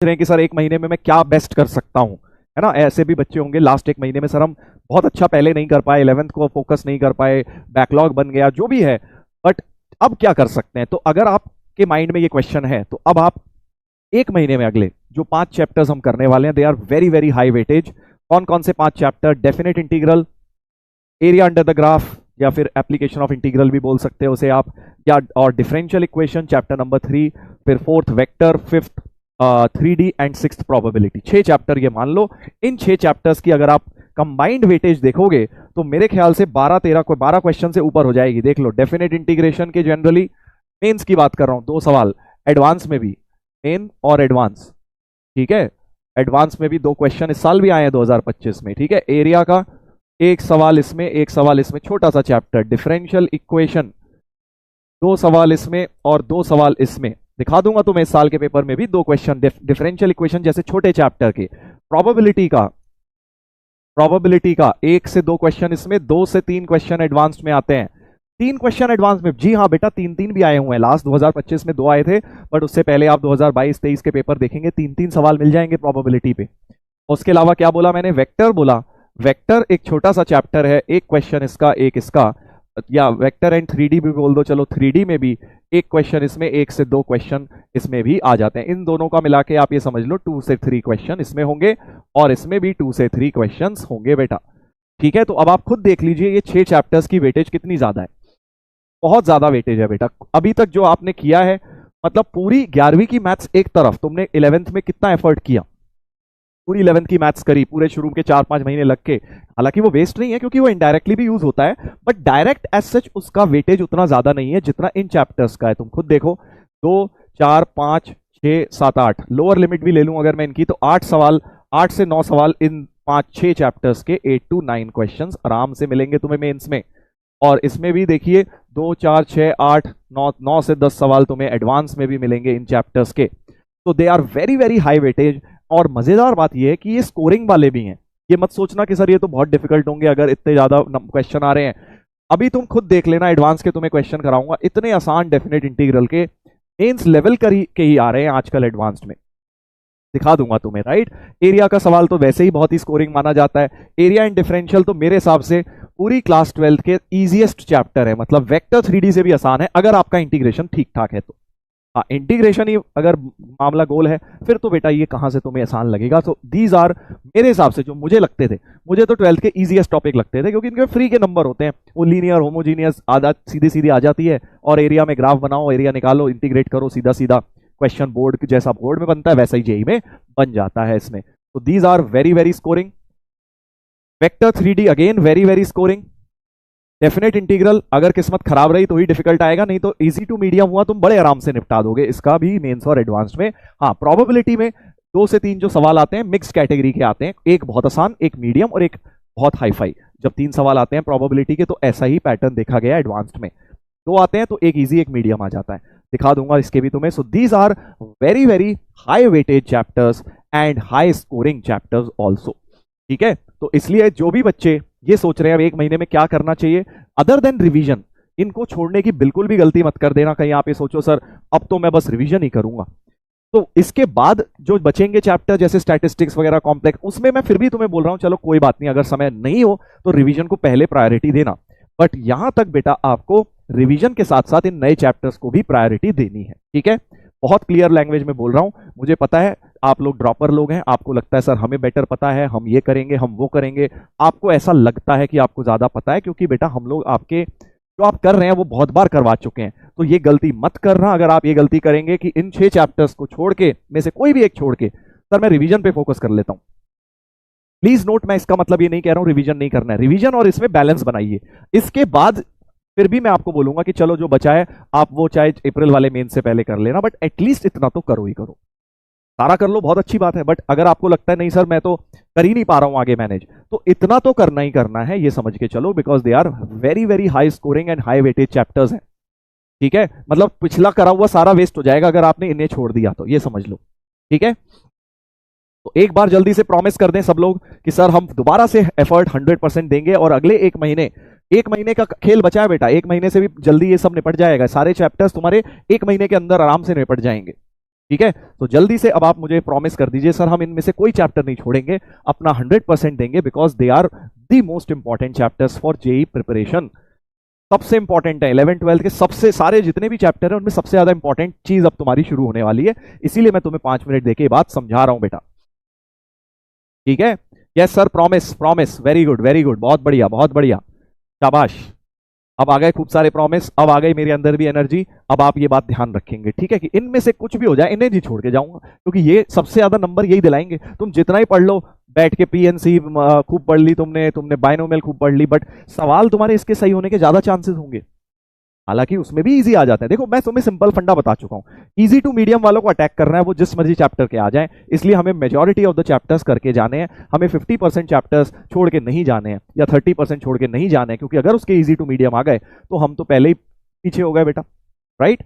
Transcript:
रहे हैं कि सर एक महीने में मैं क्या बेस्ट कर सकता हूँ, है ना। ऐसे भी बच्चे होंगे लास्ट एक महीने में सर हम बहुत अच्छा पहले नहीं कर पाए, 11th को फोकस नहीं कर पाए, बैकलॉग बन गया, जो भी है, बट अब क्या कर सकते हैं। तो अगर आपके माइंड में ये क्वेश्चन है तो अब आप एक महीने में अगले जो 5 चैप्टर्स हम करने वाले हैं, they are very very high weightage. कौन कौन से 5 chapter? Definite integral, area under the graph, या फिर एप्लीकेशन ऑफ इंटीग्रल भी बोल सकते हो उसे आप, या और डिफरेंशियल इक्वेशन चैप्टर नंबर 3, फिर 4th vector, 5th 3D and 6th probability. 6 chapter ये मान लो। इन 6 चैप्टर्स की अगर आप कंबाइंड वेटेज देखोगे तो मेरे ख्याल से 12 क्वेश्चन से ऊपर हो जाएगी। देख लो, डेफिनेट इंटीग्रेशन के जनरली, मेंस की बात कर रहा हूं, 2 सवाल, एडवांस में भी, मेन और एडवांस, ठीक है। एडवांस में भी 2 क्वेश्चन इस साल भी आए हैं 2025 में, ठीक है। एरिया का 1 सवाल इसमें, 1 सवाल इसमें, छोटा सा चैप्टर। डिफरेंशियल इक्वेशन 2 सवाल इसमें और 2 सवाल इसमें। दिखा दूंगा तुम्हें इस साल के पेपर में भी 2 क्वेश्चन डिफरेंशियल इक्वेशन जैसे छोटे चैप्टर के। प्रोबेबिलिटी का 1 से 2 क्वेश्चन इसमें, 2 से 3 क्वेश्चन एडवांस में आते हैं। 3 क्वेश्चन एडवांस में, जी हाँ बेटा, 3 भी आए हुए हैं। लास्ट 2025 में 2 आए थे, बट उससे पहले आप 2022-23 के पेपर देखेंगे, 3 सवाल मिल जाएंगे प्रोबेबिलिटी पे। उसके अलावा क्या बोला मैंने? वेक्टर बोला। वेक्टर एक छोटा सा चैप्टर है, 1 क्वेश्चन इसका, 1 इसका, या वेक्टर एंड 3D भी बोल दो, चलो 3D में भी 1 क्वेश्चन इसमें, 1 से 2 क्वेश्चन इसमें भी आ जाते हैं। इन दोनों का मिला के आप ये समझ लो 2 से 3 क्वेश्चन इसमें होंगे, और इसमें भी 2 से 3 क्वेश्चन होंगे बेटा, ठीक है। तो अब आप खुद देख लीजिए ये 6 चैप्टर्स की वेटेज कितनी ज्यादा है। बहुत ज्यादा वेटेज है बेटा। अभी तक जो आपने किया है, मतलब पूरी 11वीं की मैथ्स एक तरफ, तुमने 11th में कितना एफर्ट किया, पूरी 11th की मैथ्स करी, पूरे शुरू के 4-5 महीने लग के। हालांकि वो वेस्ट नहीं है क्योंकि वो इनडायरेक्टली भी यूज होता है, बट डायरेक्ट एज सच उसका वेटेज उतना ज्यादा नहीं है जितना इन चैप्टर्स का है। तुम खुद देखो, 2, 4, 5, 6, 7, 8, लोअर लिमिट भी ले लूं अगर मैं इनकी, तो 8 सवाल, 8 से 9 सवाल इन 5-6 चैप्टर्स के, 8 to 9 क्वेश्चंस आराम से मिलेंगे तुम्हें मेंस में। और इसमें भी देखिए 2, 4, 6, 8, 9, 9 से 10 सवाल तुम्हें एडवांस में भी मिलेंगे इन चैप्टर्स के। तो they are very very high weightage. और मजेदार बात यह है कि ये स्कोरिंग वाले भी हैं। ये मत सोचना कि सर ये तो बहुत डिफिकल्ट होंगे अगर इतने ज्यादा क्वेश्चन आ रहे हैं। अभी तुम खुद देख लेना, एडवांस के तुम्हें क्वेश्चन कराऊंगा, इतने आसान डेफिनेट इंटीग्रल के मेंस लेवल के ही आ रहे हैं आजकल एडवांस्ड में, दिखा दूंगा तुम्हें, राइट। एरिया का सवाल तो वैसे ही बहुत ही स्कोरिंग माना जाता है। एरिया एंड डिफरेंशियल तो मेरे हिसाब से पूरी क्लास 12th के इजीएस्ट चैप्टर है, मतलब वेक्टर 3D से भी आसान है अगर आपका इंटीग्रेशन ठीक ठाक है तो। हाँ, इंटीग्रेशन ही अगर मामला गोल है फिर तो बेटा ये कहां से तुम्हें आसान लगेगा। तो दीज आर मेरे हिसाब से जो मुझे लगते थे, मुझे तो 12th के इजीएस्ट टॉपिक लगते थे क्योंकि इनके फ्री के नंबर होते हैं, वो लीनियर होमोजीनियस आधा सीधी सीधी आ जाती है, और एरिया में ग्राफ बनाओ, एरिया निकालो, इंटीग्रेट करो, सीधा सीधा क्वेश्चन बोर्ड जैसा बोर्ड में बनता है वैसा ही जेई में बन जाता है इसमें। तो these are very very scoring. Vector 3D again very very scoring. Definite integral अगर किस्मत खराब रही तो ही डिफिकल्ट आएगा, नहीं तो इजी टू मीडियम हुआ तुम बड़े आराम से निपटा दोगे इसका भी मेंस और एडवांस्ड में। हाँ, प्रोबेबिलिटी में 2 से 3 जो सवाल आते हैं मिक्स कैटेगरी के आते हैं, एक बहुत आसान, एक मीडियम और एक बहुत हाई फाई। जब 3 सवाल आते हैं प्रोबेबिलिटी के तो ऐसा ही पैटर्न देखा गया एडवांस्ड में, 2 आते हैं तो एक इजी एक मीडियम आ जाता है। दिखा दूंगा इसके भी तुम्हें। So these are very very high weightage chapters and high scoring chapters also, ठीक है। तो इसलिए जो भी बच्चे ये सोच रहे हैं अब एक महीने में क्या करना चाहिए अदर देन रिवीजन, इनको छोड़ने की बिल्कुल भी गलती मत कर देना कहीं आप ये सोचो सर अब तो मैं बस रिवीजन ही करूंगा। तो इसके बाद जो बचेंगे चैप्टर जैसे स्टैटिस्टिक्स वगैरह कॉम्प्लेक्स, उसमें मैं फिर भी तुम्हें बोल रहा हूं चलो कोई बात नहीं, अगर समय नहीं हो तो रिवीजन को पहले प्रायोरिटी देना, बट यहां तक बेटा आपको रिवीजन के साथ साथ इन नए चैप्टर्स को भी प्रायोरिटी देनी है, ठीक है। बहुत क्लियर लैंग्वेज में बोल रहा हूं, मुझे पता है आप लोग ड्रॉपर लोग हैं, आपको लगता है सर हमें बेटर पता है, हम ये करेंगे, हम वो करेंगे, आपको ऐसा लगता है कि आपको ज्यादा पता है क्योंकि बेटा हम लोग आपके जो आप कर रहे हैं वो बहुत बार करवा चुके हैं। तो ये गलती मत करना। अगर आप ये गलती करेंगे कि इन 6 चैप्टर्स को छोड़ के में से कोई भी एक छोड़ के सर मैं रिवीजन पे फोकस कर लेता हूं, प्लीज नोट, मैं इसका मतलब ये नहीं कह रहा हूं रिवीजन नहीं करना है, रिवीजन और इसमें बैलेंस बनाइए। इसके बाद फिर भी मैं आपको बोलूंगा कि चलो जो बचा है आप वो चाहे अप्रैल वाले मेन से पहले कर लेना, बट एटलीस्ट इतना तो करो ही करो। सारा कर लो बहुत अच्छी बात है, बट अगर आपको लगता है नहीं सर मैं तो कर ही नहीं पा रहा हूं आगे मैनेज, तो इतना तो करना ही करना है, ये समझ के चलो, because they are very very high scoring and high weightage chapters हैं, ठीक है। मतलब पिछला करा हुआ सारा वेस्ट हो जाएगा अगर आपने इन्हें छोड़ दिया तो, ये समझ लो, ठीक है। तो एक बार जल्दी से प्रॉमिस कर दें सब लोग कि सर हम दोबारा से एफर्ट 100% देंगे, और अगले एक महीने का खेल बचा है बेटा, एक महीने से भी जल्दी ये सब निपट जाएगा, सारे चैप्टर्स तुम्हारे एक महीने के अंदर आराम से निपट जाएंगे। ठीक है, तो जल्दी से अब आप मुझे प्रॉमिस कर दीजिए सर हम इनमें से कोई चैप्टर नहीं छोड़ेंगे, अपना 100% देंगे, because they are the most important chapters for JEE preparation. सबसे इंपॉर्टेंट है 11 12 के सबसे सारे जितने भी चैप्टर हैं उनमें सबसे ज्यादा इंपॉर्टेंट चीज अब तुम्हारी शुरू होने वाली है, इसीलिए मैं तुम्हें 5 मिनट देके ये बात समझा रहा हूं बेटा। ठीक है, yes sir, promise promise, very good very good, बहुत बढ़िया बहुत बढ़िया, शाबाश। अब आ गए खूब सारे प्रॉमिस, अब आ गई मेरे अंदर भी एनर्जी। अब आप ये बात ध्यान रखेंगे, ठीक है, कि इनमें से कुछ भी हो जाए इन्हें नहीं छोड़ के जाऊंगा, क्योंकि ये सबसे ज्यादा नंबर यही दिलाएंगे। तुम जितना ही पढ़ लो, बैठ के पीएनसी खूब पढ़ ली तुमने, बायनोमियल खूब पढ़ ली, बट सवाल तुम्हारे इसके सही होने के ज्यादा चांसेस होंगे। हालांकि उसमें भी इजी आ जाते हैं। देखो मैं तुम्हें सिंपल फंडा बता चुका हूं, इजी टू मीडियम वालों को अटैक करना है, वो जिस मर्जी चैप्टर के आ जाएं, इसलिए हमें मेजॉरिटी ऑफ द चैप्टर्स करके जाने हैं, हमें 50% चैप्टर्स छोड़ के नहीं जाने हैं, या 30% छोड़ के नहीं जाने हैं, क्योंकि अगर उसके इजी टू मीडियम आ गए तो हम तो पहले ही पीछे हो गए बेटा, राइट।